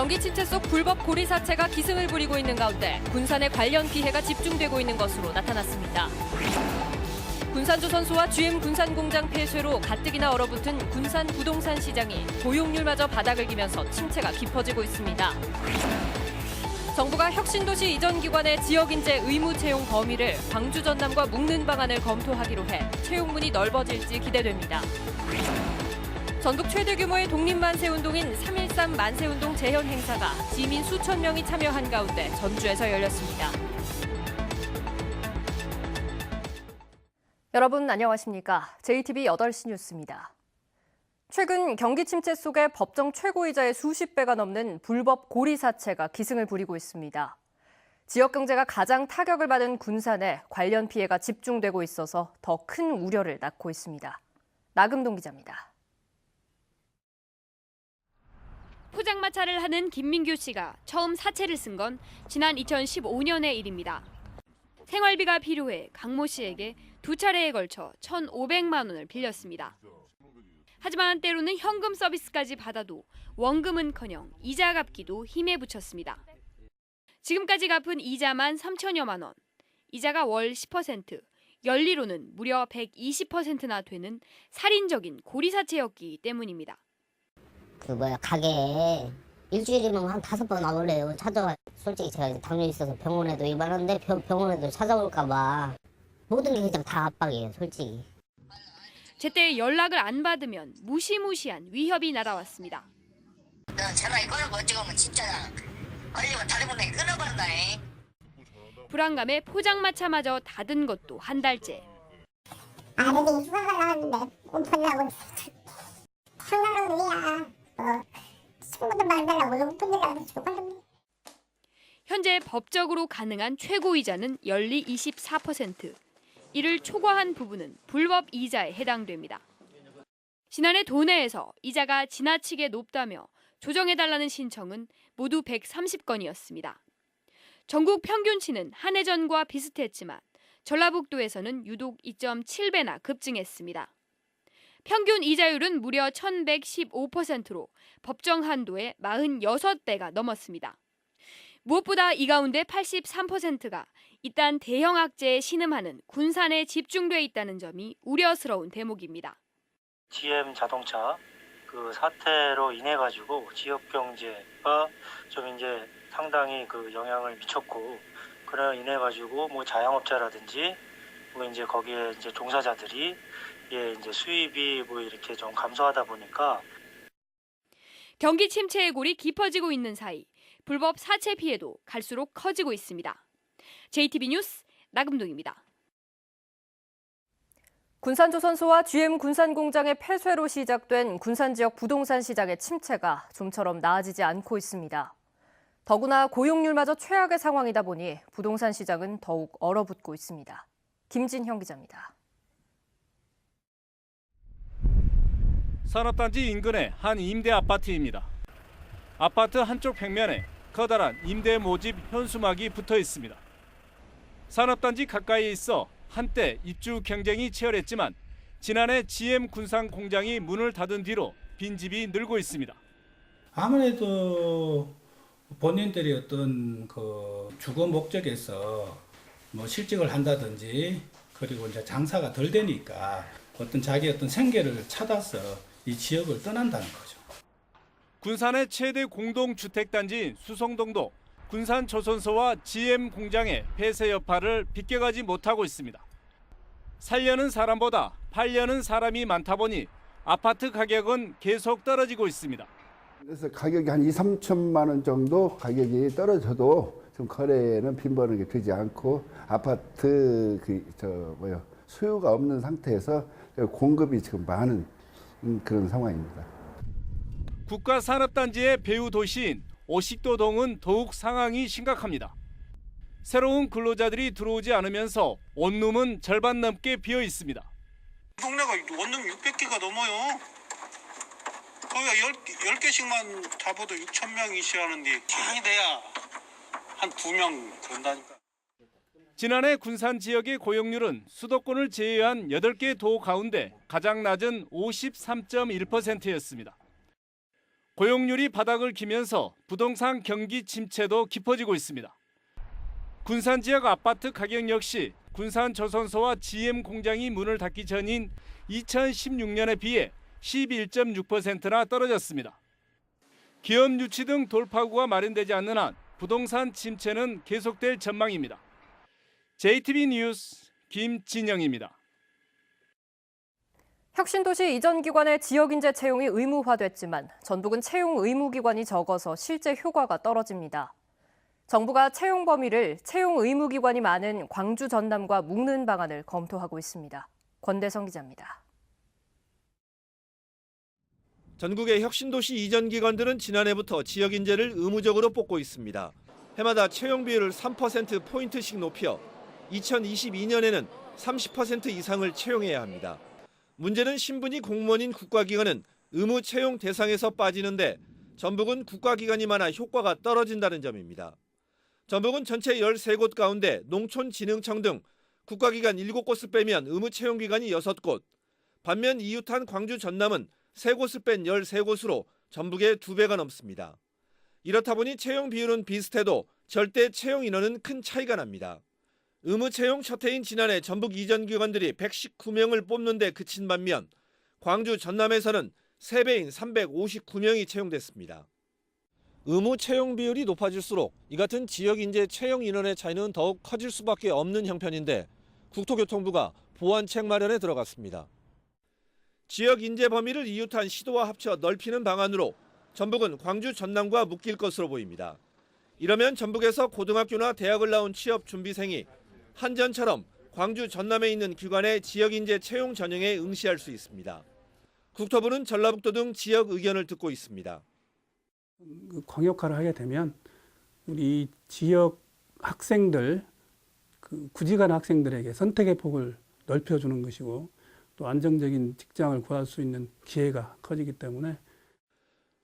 경기 침체 속 불법 고리 사채가 기승을 부리고 있는 가운데 군산의 관련 피해가 집중되고 있는 것으로 나타났습니다. 군산조선소와 GM 군산공장 폐쇄로 가뜩이나 얼어붙은 군산 부동산 시장이 고용률마저 바닥을 기면서 침체가 깊어지고 있습니다. 정부가 혁신도시 이전 기관의 지역인재 의무 채용 범위를 광주 전남과 묶는 방안을 검토하기로 해 채용문이 넓어질지 기대됩니다. 전국 최대 규모의 독립만세운동인 3.13 만세운동 재현 행사가 시민 수천 명이 참여한 가운데 전주에서 열렸습니다. 여러분 안녕하십니까? JTB 8시 뉴스입니다. 최근 경기 침체 속에 법정 최고이자의 수십 배가 넘는 불법 고리 사채가 기승을 부리고 있습니다. 지역 경제가 가장 타격을 받은 군산에 관련 피해가 집중되고 있어서 더 큰 우려를 낳고 있습니다. 나금동 기자입니다. 포장마차를 하는 김민규 씨가 처음 사채를 쓴 건 지난 2015년의 일입니다. 생활비가 필요해 강모 씨에게 두 차례에 걸쳐 1,500만 원을 빌렸습니다. 하지만 때로는 현금 서비스까지 받아도 원금은커녕 이자 갚기도 힘에 부쳤습니다. 지금까지 갚은 이자만 3천여만 원, 이자가 월 10%, 연리로는 무려 120%나 되는 살인적인 고리사채였기 때문입니다. 가게에 일주일이면 한 5번 와볼래요. 찾아와. 솔직히 제가 이제 당뇨 있어서 병원에도 입원하는데 병원에도 찾아올까 봐. 모든 게 그냥 다 압박이에요, 솔직히. 제때 연락을 안 받으면 무시무시한 위협이 날아왔습니다. 너 전화기 끊어고 어쩌면 진짜 걸리면 다른 분에 끊어버린다잉. 불안감에 포장마차마저 닫은 것도 한 달째. 아들이 휴가가 나왔는데 오픈이라고 상관없느냐. 친구들 만나려고 오픈이라고 주고. 현재 법적으로 가능한 최고이자는 연리 24%. 이를 초과한 부분은 불법 이자에 해당됩니다. 지난해 도내에서 이자가 지나치게 높다며 조정해달라는 신청은 모두 130건이었습니다. 전국 평균치는 한 해 전과 비슷했지만 전라북도에서는 유독 2.7배나 급증했습니다. 평균 이자율은 무려 1,115%로 법정 한도의 46배가 넘었습니다. 무엇보다 이 가운데 83%가 이딴 대형 악재에 신음하는 군산에 집중돼 있다는 점이 우려스러운 대목입니다. GM 자동차 그 사태로 인해 가지고 지역 경제가 좀 이제 상당히 그 영향을 미쳤고, 그로 인해 가지고 뭐 자영업자라든지 뭐 이제 거기에 이제 종사자들이 이제 수입이 뭐 이렇게 좀 감소하다 보니까 경기 침체의 골이 깊어지고 있는 사이 불법 사채 피해도 갈수록 커지고 있습니다. JTB 뉴스 나금동입니다. 군산조선소와 GM 군산공장의 폐쇄로 시작된 군산 지역 부동산 시장의 침체가 좀처럼 나아지지 않고 있습니다. 더구나 고용률마저 최악의 상황이다 보니 부동산 시장은 더욱 얼어붙고 있습니다. 김진형 기자입니다. 산업단지 인근의 한 임대 아파트입니다. 아파트 한쪽 벽면에 커다란 임대 모집 현수막이 붙어 있습니다. 산업단지 가까이에 있어 한때 입주 경쟁이 치열했지만 지난해 GM 군산 공장이 문을 닫은 뒤로 빈집이 늘고 있습니다. 아무래도 본인들이 어떤 그 주거 목적에서 뭐 실직을 한다든지 그리고 이제 장사가 덜 되니까 어떤 자기 어떤 생계를 찾아서 이 지역을 떠난다는 거죠. 군산의 최대 공동주택단지인 수성동도 군산조선소와 GM 공장의 폐쇄 여파를 비껴가지 못하고 있습니다. 살려는 사람보다 팔려는 사람이 많다 보니 아파트 가격은 계속 떨어지고 있습니다. 그래서 가격이 한 2, 3천만 원 정도 가격이 떨어져도 지금 거래는 빈번하게 되지 않고 아파트 수요가 없는 상태에서 공급이 지금 많은 그런 상황입니다. 국가산업단지의 배후 도시인 오식도동은 더욱 상황이 심각합니다. 새로운 근로자들이 들어오지 않으면서 원룸은 절반 넘게 비어 있습니다. 동네가 원룸 600개가 넘어요. 거기가 10개씩만 잡아도 6,000명이시 하는데 많이 돼야 한 2명 된다니까. 지난해 군산 지역의 고용률은 수도권을 제외한 8개 도 가운데 가장 낮은 53.1%였습니다. 고용률이 바닥을 기면서 부동산 경기 침체도 깊어지고 있습니다. 군산 지역 아파트 가격 역시 군산 조선소와 GM 공장이 문을 닫기 전인 2016년에 비해 11.6%나 떨어졌습니다. 기업 유치 등 돌파구가 마련되지 않는 한 부동산 침체는 계속될 전망입니다. JTB 뉴스 김진영입니다. 혁신도시 이전 기관의 지역인재 채용이 의무화됐지만 전북은 채용 의무 기관이 적어서 실제 효과가 떨어집니다. 정부가 채용 범위를 채용 의무 기관이 많은 광주 전남과 묶는 방안을 검토하고 있습니다. 권대성 기자입니다. 전국의 혁신도시 이전 기관들은 지난해부터 지역 인재를 의무적으로 뽑고 있습니다. 해마다 채용 비율을 3%포인트씩 높여 2022년에는 30% 이상을 채용해야 합니다. 문제는 신분이 공무원인 국가기관은 의무 채용 대상에서 빠지는데 전북은 국가기관이 많아 효과가 떨어진다는 점입니다. 전북은 전체 13곳 가운데 농촌진흥청 등 국가기관 7곳을 빼면 의무 채용기관이 6곳, 반면 이웃한 광주 전남은 3곳을 뺀 13곳으로 전북의 2배가 넘습니다. 이렇다 보니 채용 비율은 비슷해도 절대 채용 인원은 큰 차이가 납니다. 의무 채용 첫 해인 지난해 전북 이전 기관들이 119명을 뽑는 데 그친 반면 광주 전남에서는 3배인 359명이 채용됐습니다. 의무 채용 비율이 높아질수록 이 같은 지역 인재 채용 인원의 차이는 더욱 커질 수밖에 없는 형편인데 국토교통부가 보완책 마련에 들어갔습니다. 지역 인재 범위를 이웃한 시도와 합쳐 넓히는 방안으로 전북은 광주 전남과 묶일 것으로 보입니다. 이러면 전북에서 고등학교나 대학을 나온 취업 준비생이 한전처럼 광주 전남에 있는 기관의 지역 인재 채용 전형에 응시할 수 있습니다. 국토부는 전라북도 등 지역 의견을 듣고 있습니다. 광역화를 하게 되면 우리 지역 학생들, 구지간 학생들에게 선택의 폭을 넓혀주는 것이고 또 안정적인 직장을 구할 수 있는 기회가 커지기 때문에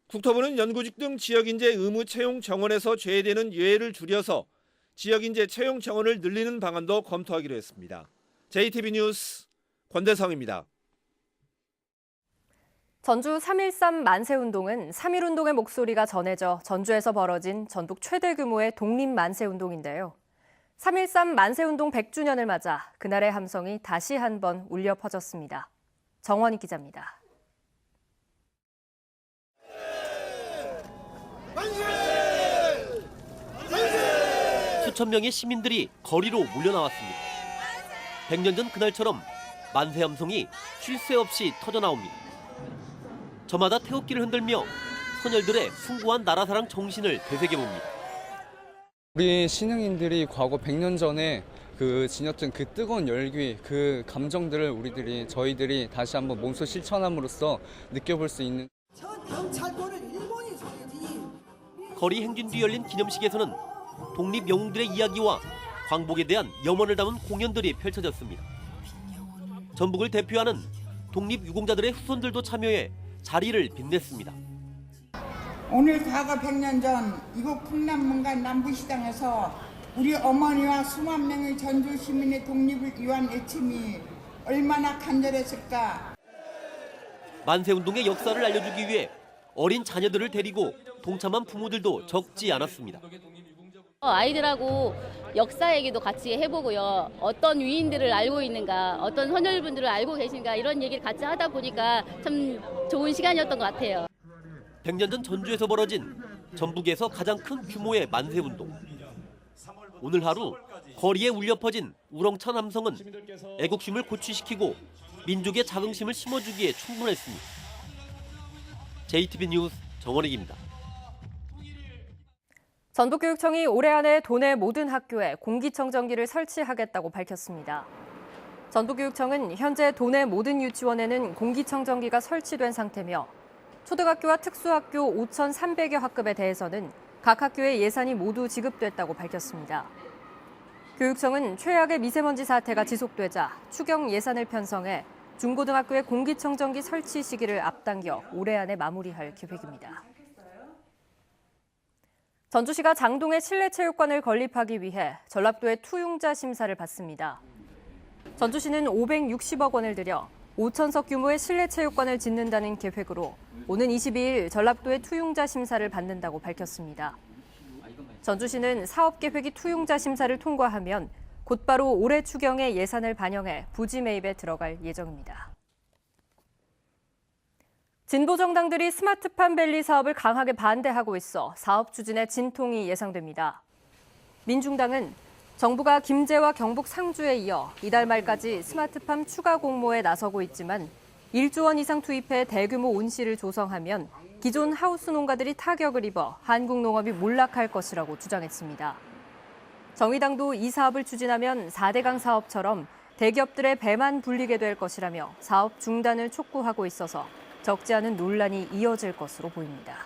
국토부는 연구직 등 지역인재 의무 채용 정원에서 제외되는 예외를 줄여서 지역인재 채용 정원을 늘리는 방안도 검토하기로 했습니다. JTB 뉴스 권대성입니다. 전주 3.13 만세운동은 3.1운동의 목소리가 전해져 전주에서 벌어진 전북 최대 규모의 독립만세운동인데요. 3.13 만세운동 100주년을 맞아 그날의 함성이 다시 한번 울려 퍼졌습니다. 정원희 기자입니다. 수천 명의 시민들이 거리로 몰려나왔습니다. 100년 전 그날처럼 만세 함성이 쉴 새 없이 터져나옵니다. 저마다 태극기를 흔들며 선열들의 숭고한 나라사랑 정신을 되새겨봅니다. 우리 신흥인들이 과거 100년 전에 지녔던 그 뜨거운 열기, 그 감정들을 저희들이 다시 한번 몸소 실천함으로써 느껴볼 수 있는. 거리 행진 뒤 열린 기념식에서는 독립 영웅들의 이야기와 광복에 대한 염원을 담은 공연들이 펼쳐졌습니다. 전북을 대표하는 독립유공자들의 후손들도 참여해 자리를 빛냈습니다. 오늘 과거 100년 전 이곳 풍남문관 남부시장에서 우리 어머니와 수만 명의 전주 시민의 독립을 위한 애침이 얼마나 간절했을까. 만세운동의 역사를 알려주기 위해 어린 자녀들을 데리고 동참한 부모들도 적지 않았습니다. 아이들하고 역사 얘기도 같이 해보고요. 어떤 위인들을 알고 있는가, 어떤 선열분들을 알고 계신가 이런 얘기를 같이 하다 보니까 참 좋은 시간이었던 것 같아요. 100년 전 전주에서 벌어진 전북에서 가장 큰 규모의 만세운동. 오늘 하루 거리에 울려 퍼진 우렁찬 함성은 애국심을 고취시키고 민족의 자긍심을 심어주기에 충분했습니다. JTB 뉴스 정원익입니다. 전북교육청이 올해 안에 도내 모든 학교에 공기청정기를 설치하겠다고 밝혔습니다. 전북교육청은 현재 도내 모든 유치원에는 공기청정기가 설치된 상태며 초등학교와 특수학교 5,300여 학급에 대해서는 각 학교의 예산이 모두 지급됐다고 밝혔습니다. 교육청은 최악의 미세먼지 사태가 지속되자 추경 예산을 편성해 중고등학교의 공기청정기 설치 시기를 앞당겨 올해 안에 마무리할 계획입니다. 전주시가 장동에 실내체육관을 건립하기 위해 전라도의 투융자 심사를 받습니다. 전주시는 560억 원을 들여 5,000석 규모의 실내 체육관을 짓는다는 계획으로 오는 22일 전라도의 투용자 심사를 받는다고 밝혔습니다. 전주시는 사업 계획이 투용자 심사를 통과하면 곧바로 올해 추경에 예산을 반영해 부지 매입에 들어갈 예정입니다. 진보 정당들이 스마트팜 밸리 사업을 강하게 반대하고 있어 사업 추진에 진통이 예상됩니다. 민중당은 정부가 김제와 경북 상주에 이어 이달 말까지 스마트팜 추가 공모에 나서고 있지만 1조 원 이상 투입해 대규모 온실을 조성하면 기존 하우스 농가들이 타격을 입어 한국 농업이 몰락할 것이라고 주장했습니다. 정의당도 이 사업을 추진하면 4대강 사업처럼 대기업들의 배만 불리게 될 것이라며 사업 중단을 촉구하고 있어서 적지 않은 논란이 이어질 것으로 보입니다.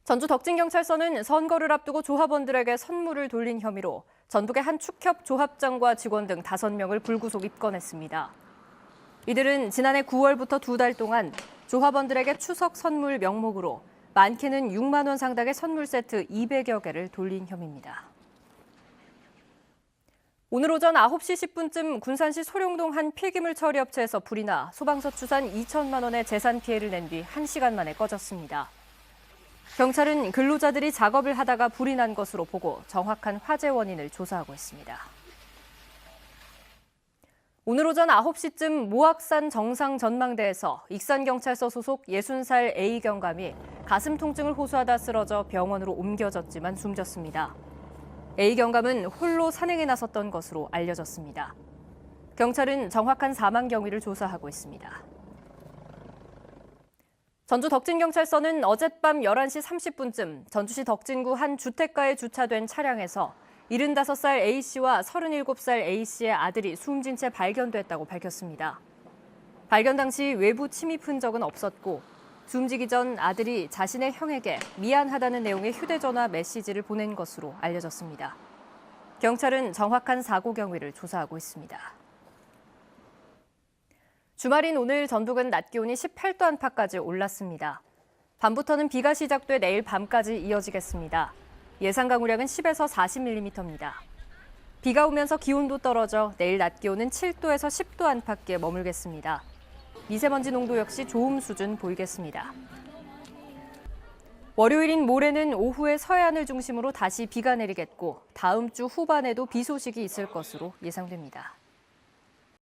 전주 덕진경찰서는 선거를 앞두고 조합원들에게 선물을 돌린 혐의로 전북의 한 축협 조합장과 직원 등 5명을 불구속 입건했습니다. 이들은 지난해 9월부터 2달 동안 조합원들에게 추석 선물 명목으로 많게는 6만 원 상당의 선물 세트 200여 개를 돌린 혐의입니다. 오늘 오전 9시 10분쯤 군산시 소룡동 한 폐기물 처리 업체에서 불이 나 소방서 추산 2천만 원의 재산 피해를 낸 뒤 1시간 만에 꺼졌습니다. 경찰은 근로자들이 작업을 하다가 불이 난 것으로 보고 정확한 화재 원인을 조사하고 있습니다. 오늘 오전 9시쯤 모악산 정상 전망대에서 익산경찰서 소속 60살 A 경감이 가슴 통증을 호소하다 쓰러져 병원으로 옮겨졌지만 숨졌습니다. A 경감은 홀로 산행에 나섰던 것으로 알려졌습니다. 경찰은 정확한 사망 경위를 조사하고 있습니다. 전주 덕진경찰서는 어젯밤 11시 30분쯤 전주시 덕진구 한 주택가에 주차된 차량에서 75살 A씨와 37살 A씨의 아들이 숨진 채 발견됐다고 밝혔습니다. 발견 당시 외부 침입 흔적은 없었고 숨지기 전 아들이 자신의 형에게 미안하다는 내용의 휴대전화 메시지를 보낸 것으로 알려졌습니다. 경찰은 정확한 사고 경위를 조사하고 있습니다. 주말인 오늘 전북은 낮 기온이 18도 안팎까지 올랐습니다. 밤부터는 비가 시작돼 내일 밤까지 이어지겠습니다. 예상 강우량은 10에서 40mm입니다. 비가 오면서 기온도 떨어져 내일 낮 기온은 7도에서 10도 안팎에 머물겠습니다. 미세먼지 농도 역시 좋음 수준 보이겠습니다. 월요일인 모레는 오후에 서해안을 중심으로 다시 비가 내리겠고 다음 주 후반에도 비 소식이 있을 것으로 예상됩니다.